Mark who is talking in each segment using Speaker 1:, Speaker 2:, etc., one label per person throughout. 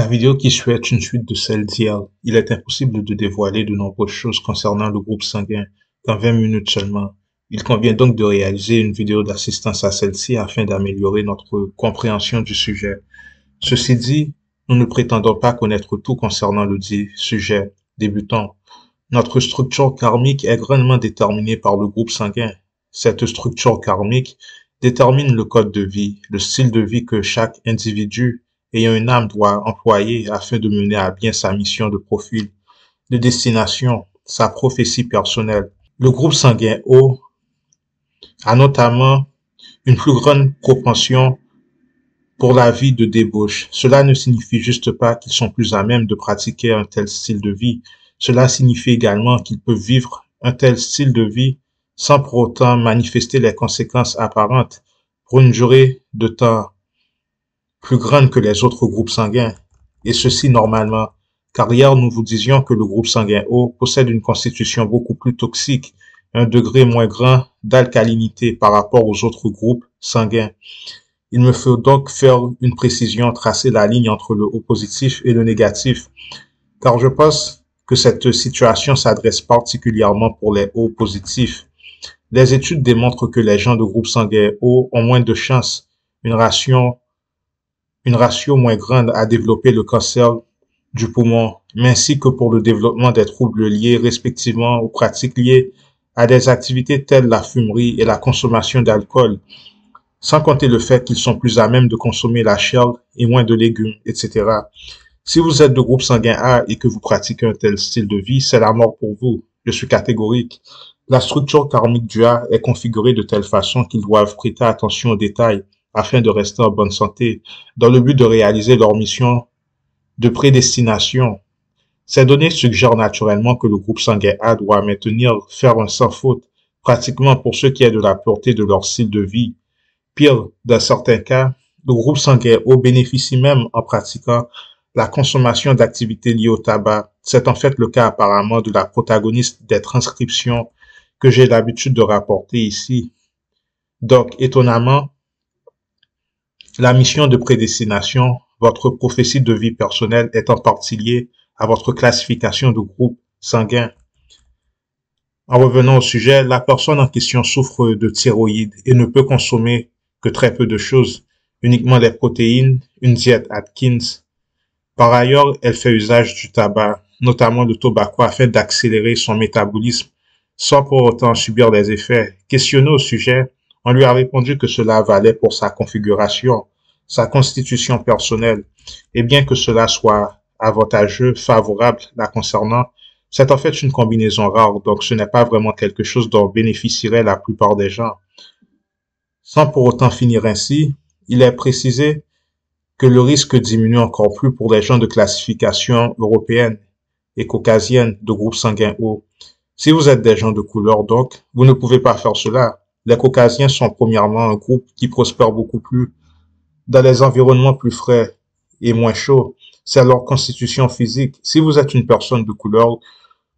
Speaker 1: La vidéo qui suit est une suite de celle d'hier. Il est impossible de dévoiler de nombreuses choses concernant le groupe sanguin qu'en 20 minutes seulement. Il convient donc de réaliser une vidéo d'assistance à celle-ci afin d'améliorer notre compréhension du sujet. Ceci dit, nous ne prétendons pas connaître tout concernant le dit sujet. Débutons. Notre structure karmique est grandement déterminée par le groupe sanguin. Cette structure karmique détermine le code de vie, le style de vie que chaque individu ayant une âme doit employer afin de mener à bien sa mission de profil, de destination, sa prophétie personnelle. Le groupe sanguin O a notamment une plus grande propension pour la vie de débauche. Cela ne signifie juste pas qu'ils sont plus à même de pratiquer un tel style de vie. Cela signifie également qu'ils peuvent vivre un tel style de vie sans pour autant manifester les conséquences apparentes pour une durée de temps plus grande que les autres groupes sanguins, et ceci normalement, car hier nous vous disions que le groupe sanguin O possède une constitution beaucoup plus toxique, un degré moins grand d'alcalinité par rapport aux autres groupes sanguins. Il me faut donc faire une précision, tracer la ligne entre le O positif et le négatif, car je pense que cette situation s'adresse particulièrement pour les O positifs. Les études démontrent que les gens de groupe sanguin O ont moins de chances, une ratio moins grande à développer le cancer du poumon, mais ainsi que pour le développement des troubles liés respectivement aux pratiques liées à des activités telles la fumerie et la consommation d'alcool, sans compter le fait qu'ils sont plus à même de consommer la chair et moins de légumes, etc. Si vous êtes de groupe sanguin A et que vous pratiquez un tel style de vie, c'est la mort pour vous. Je suis catégorique. La structure karmique du A est configurée de telle façon qu'ils doivent prêter attention aux détails afin de rester en bonne santé, dans le but de réaliser leur mission de prédestination. Ces données suggèrent naturellement que le groupe sanguin A doit faire un sans faute, pratiquement pour ce qui est de la pureté de leur style de vie. Pire, dans certains cas, le groupe sanguin O bénéficie même en pratiquant la consommation d'activités liées au tabac. C'est en fait le cas apparemment de la protagoniste des transcriptions que j'ai l'habitude de rapporter ici. Donc, étonnamment, la mission de prédestination, votre prophétie de vie personnelle est en partie liée à votre classification de groupe sanguin. En revenant au sujet, la personne en question souffre de thyroïde et ne peut consommer que très peu de choses, uniquement les protéines, une diète Atkins. Par ailleurs, elle fait usage du tabac, notamment le tobacco, afin d'accélérer son métabolisme, sans pour autant subir des effets. Questionné au sujet, on lui a répondu que cela valait pour sa configuration, sa constitution personnelle, et bien que cela soit avantageux, favorable la concernant, c'est en fait une combinaison rare, donc ce n'est pas vraiment quelque chose dont bénéficierait la plupart des gens. Sans pour autant finir ainsi, il est précisé que le risque diminue encore plus pour les gens de classification européenne et caucasienne de groupe sanguin O. Si vous êtes des gens de couleur, donc, vous ne pouvez pas faire cela. Les caucasiens sont premièrement un groupe qui prospère beaucoup plus dans les environnements plus frais et moins chauds. C'est leur constitution physique. Si vous êtes une personne de couleur,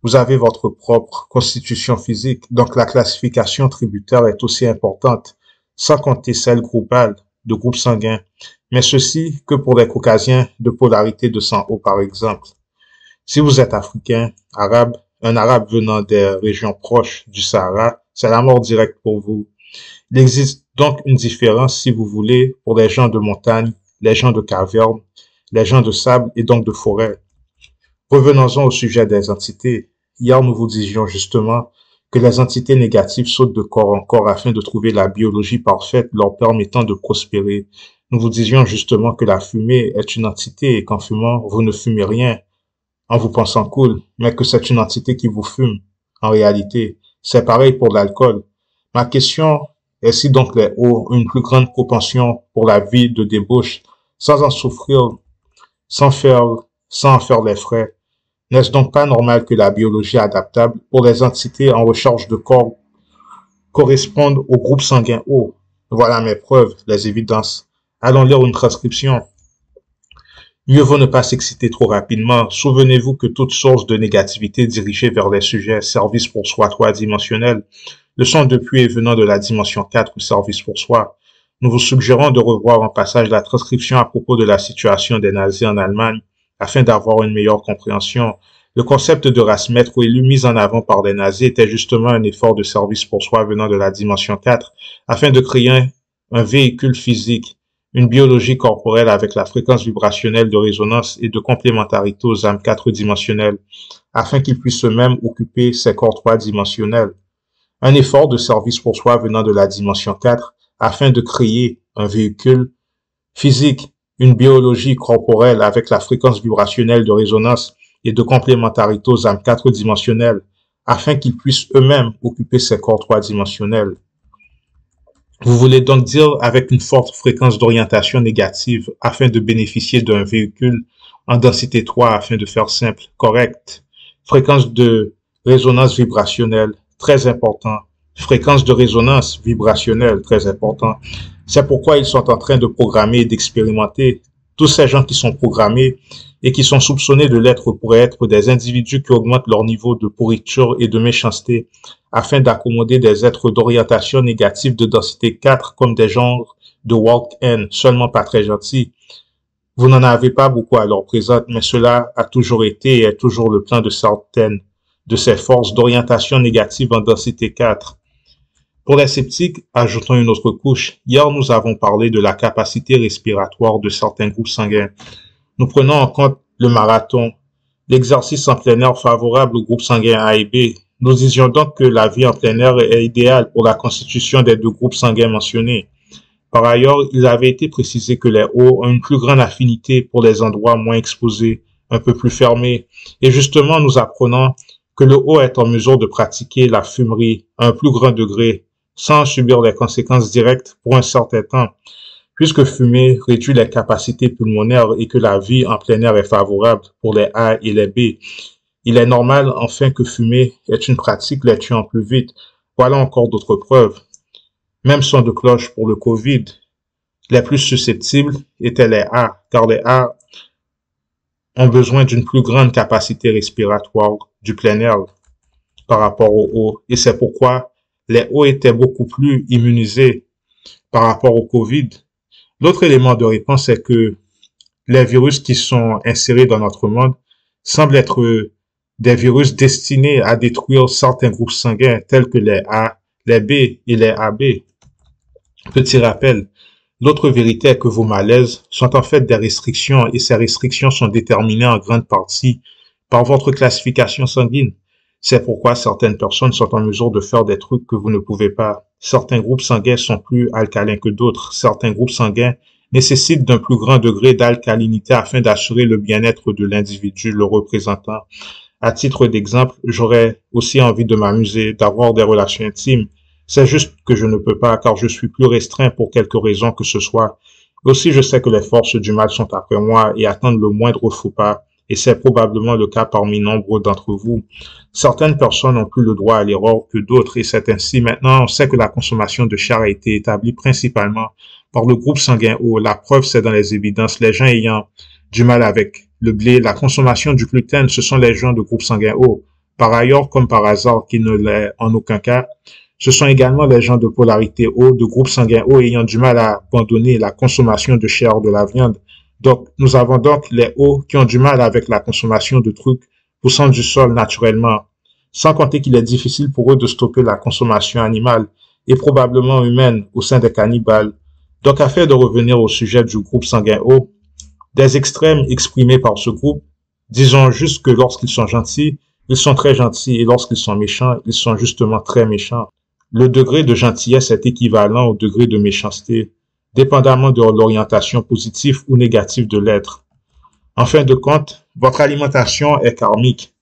Speaker 1: vous avez votre propre constitution physique, donc la classification tributaire est aussi importante, sans compter celle groupale, de groupe sanguin, mais ceci que pour les caucasiens de polarité de sang O par exemple. Si vous êtes africain, arabe, un arabe venant des régions proches du Sahara, c'est la mort directe pour vous. Il existe donc une différence, si vous voulez, pour les gens de montagne, les gens de caverne, les gens de sable et donc de forêt. Revenons-en au sujet des entités. Hier, nous vous disions justement que les entités négatives sautent de corps en corps afin de trouver la biologie parfaite leur permettant de prospérer. Nous vous disions justement que la fumée est une entité et qu'en fumant, vous ne fumez rien en vous pensant cool, mais que c'est une entité qui vous fume. En réalité, c'est pareil pour l'alcool. Ma question est si donc les O ont une plus grande propension pour la vie de débauche, sans en souffrir, sans en faire les frais. N'est-ce donc pas normal que la biologie adaptable pour les entités en recherche de corps corresponde au groupe sanguin O? Voilà mes preuves, les évidences. Allons lire une transcription. Mieux vaut ne pas s'exciter trop rapidement. Souvenez-vous que toute source de négativité dirigée vers les sujets service pour soi 3-dimensionnels le sont depuis et venant de la dimension 4 ou service pour soi. Nous vous suggérons de revoir en passage la transcription à propos de la situation des nazis en Allemagne afin d'avoir une meilleure compréhension. Le concept de race maître ou élu mis en avant par les nazis était justement un effort de service pour soi venant de la dimension 4 afin de créer un véhicule physique, une biologie corporelle avec la fréquence vibrationnelle de résonance et de complémentarité aux âmes 4-dimensionnelles afin qu'ils puissent eux-mêmes occuper ces corps 3-dimensionnels. Un effort de service pour soi venant de la dimension 4 afin de créer un véhicule physique, une biologie corporelle avec la fréquence vibrationnelle de résonance et de complémentarité aux âmes 4-dimensionnelles, afin qu'ils puissent eux-mêmes occuper ces corps 3-dimensionnels. Vous voulez donc dire avec une forte fréquence d'orientation négative afin de bénéficier d'un véhicule en densité 3 afin de faire simple, correct. Fréquence de résonance vibrationnelle, très important. Fréquence de résonance vibrationnelle, très important. C'est pourquoi ils sont en train de programmer et d'expérimenter. Tous ces gens qui sont programmés et qui sont soupçonnés de l'être pourraient être des individus qui augmentent leur niveau de pourriture et de méchanceté afin d'accommoder des êtres d'orientation négative de densité 4 comme des genres de walk-in, seulement pas très gentils. Vous n'en avez pas beaucoup à leur présente, mais cela a toujours été et est toujours le plan de certaines de ces forces d'orientation négative en densité 4. Pour les sceptiques, ajoutons une autre couche. Hier, nous avons parlé de la capacité respiratoire de certains groupes sanguins. Nous prenons en compte le marathon, l'exercice en plein air favorable aux groupes sanguins A et B. Nous disions donc que la vie en plein air est idéale pour la constitution des deux groupes sanguins mentionnés. Par ailleurs, il avait été précisé que les O ont une plus grande affinité pour les endroits moins exposés, un peu plus fermés. Et justement, nous apprenons que le O est en mesure de pratiquer la fumerie à un plus grand degré, sans subir les conséquences directes pour un certain temps. Puisque fumer réduit les capacités pulmonaires et que la vie en plein air est favorable pour les A et les B, il est normal enfin que fumer est une pratique les tuant plus vite. Voilà encore d'autres preuves. Même son de cloche pour le Covid. Les plus susceptibles étaient les A, car les A ont besoin d'une plus grande capacité respiratoire du plein air par rapport aux O. Et c'est pourquoi les O étaient beaucoup plus immunisés par rapport au Covid. L'autre élément de réponse est que les virus qui sont insérés dans notre monde semblent être des virus destinés à détruire certains groupes sanguins tels que les A, les B et les AB. Petit rappel, l'autre vérité est que vos malaises sont en fait des restrictions et ces restrictions sont déterminées en grande partie par votre classification sanguine. C'est pourquoi certaines personnes sont en mesure de faire des trucs que vous ne pouvez pas. Certains groupes sanguins sont plus alcalins que d'autres. Certains groupes sanguins nécessitent d'un plus grand degré d'alcalinité afin d'assurer le bien-être de l'individu le représentant. À titre d'exemple, j'aurais aussi envie de m'amuser, d'avoir des relations intimes. C'est juste que je ne peux pas car je suis plus restreint pour quelque raison que ce soit. Aussi, je sais que les forces du mal sont après moi et attendent le moindre faux pas. Et c'est probablement le cas parmi nombre d'entre vous. Certaines personnes n'ont plus le droit à l'erreur que d'autres et c'est ainsi. Maintenant, on sait que la consommation de chair a été établie principalement par le groupe sanguin O. La preuve, c'est dans les évidences. Les gens ayant du mal avec le blé, la consommation du gluten, ce sont les gens de groupe sanguin O. Par ailleurs, comme par hasard, qui ne l'est en aucun cas, ce sont également les gens de polarité O, de groupe sanguin O, ayant du mal à abandonner la consommation de chair de la viande. Donc, nous avons donc les O qui ont du mal avec la consommation de trucs poussant du sol naturellement, sans compter qu'il est difficile pour eux de stopper la consommation animale et probablement humaine au sein des cannibales. Donc, afin de revenir au sujet du groupe sanguin O, des extrêmes exprimés par ce groupe, disons juste que lorsqu'ils sont gentils, ils sont très gentils et lorsqu'ils sont méchants, ils sont justement très méchants. Le degré de gentillesse est équivalent au degré de méchanceté, dépendamment de l'orientation positive ou négative de l'être. En fin de compte, votre alimentation est karmique.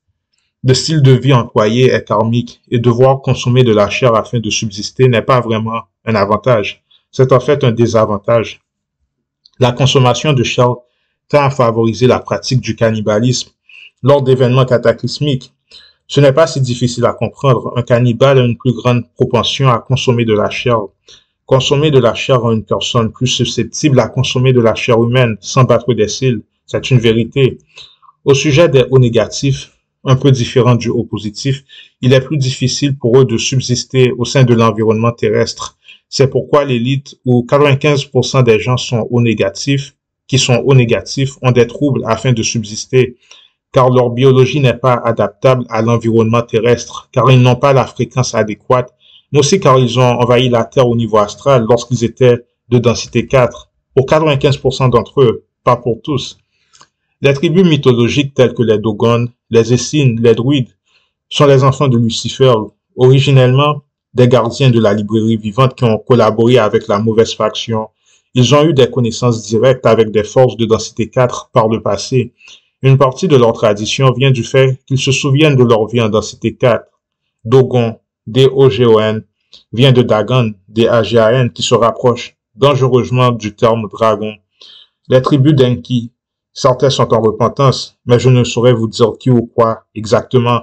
Speaker 1: Le style de vie employé est karmique et devoir consommer de la chair afin de subsister n'est pas vraiment un avantage. C'est en fait un désavantage. La consommation de chair tend à favoriser la pratique du cannibalisme lors d'événements cataclysmiques. Ce n'est pas si difficile à comprendre. Un cannibale a une plus grande propension à consommer de la chair. Consommer de la chair rend une personne plus susceptible à consommer de la chair humaine sans battre des cils. C'est une vérité. Au sujet des O négatifs, un peu différent du O positif, il est plus difficile pour eux de subsister au sein de l'environnement terrestre. C'est pourquoi l'élite où 95% des gens sont O négatifs qui sont O négatifs, ont des troubles afin de subsister, car leur biologie n'est pas adaptable à l'environnement terrestre, car ils n'ont pas la fréquence adéquate, mais aussi car ils ont envahi la Terre au niveau astral lorsqu'ils étaient de densité 4, pour 95% d'entre eux, pas pour tous. Les tribus mythologiques telles que les Dogons, les Essènes, les Druides sont les enfants de Lucifer, originellement des gardiens de la librairie vivante qui ont collaboré avec la mauvaise faction. Ils ont eu des connaissances directes avec des forces de densité 4 par le passé. Une partie de leur tradition vient du fait qu'ils se souviennent de leur vie en densité 4. Dogon, D-O-G-O-N, vient de Dagon, D-A-G-A-N, qui se rapproche dangereusement du terme dragon. Les tribus d'Enki, certains sont en repentance, mais je ne saurais vous dire qui ou quoi exactement.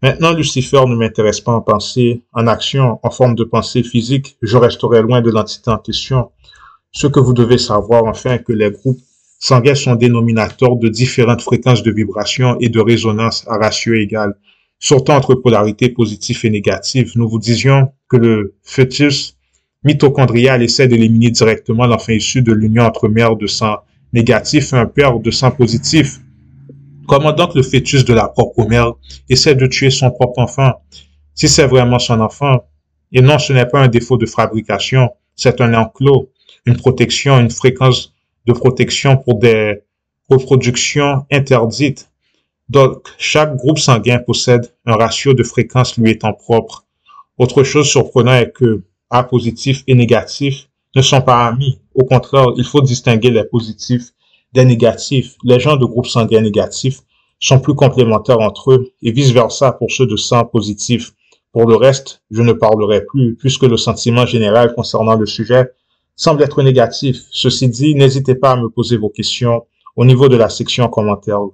Speaker 1: Maintenant, Lucifer ne m'intéresse pas en pensée, en action, en forme de pensée physique, je resterai loin de l'entité en question. Ce que vous devez savoir, enfin, que les groupes sanguins sont dénominateurs de différentes fréquences de vibration et de résonance à ratio égal. Surtout entre polarité positive et négative, nous vous disions que le fœtus mitochondrial essaie d'éliminer directement l'enfant issu de l'union entre mère de sang négatif et un père de sang positif. Comment donc le fœtus de la propre mère essaie de tuer son propre enfant? Si c'est vraiment son enfant, et non, ce n'est pas un défaut de fabrication, c'est un enclos, une protection, une fréquence de protection pour des reproductions interdites. Donc, chaque groupe sanguin possède un ratio de fréquence lui étant propre. Autre chose surprenante est que A positif et négatif ne sont pas amis. Au contraire, il faut distinguer les positifs des négatifs. Les gens de groupe sanguin négatif sont plus complémentaires entre eux et vice-versa pour ceux de sang positif. Pour le reste, je ne parlerai plus puisque le sentiment général concernant le sujet semble être négatif. Ceci dit, n'hésitez pas à me poser vos questions au niveau de la section commentaires.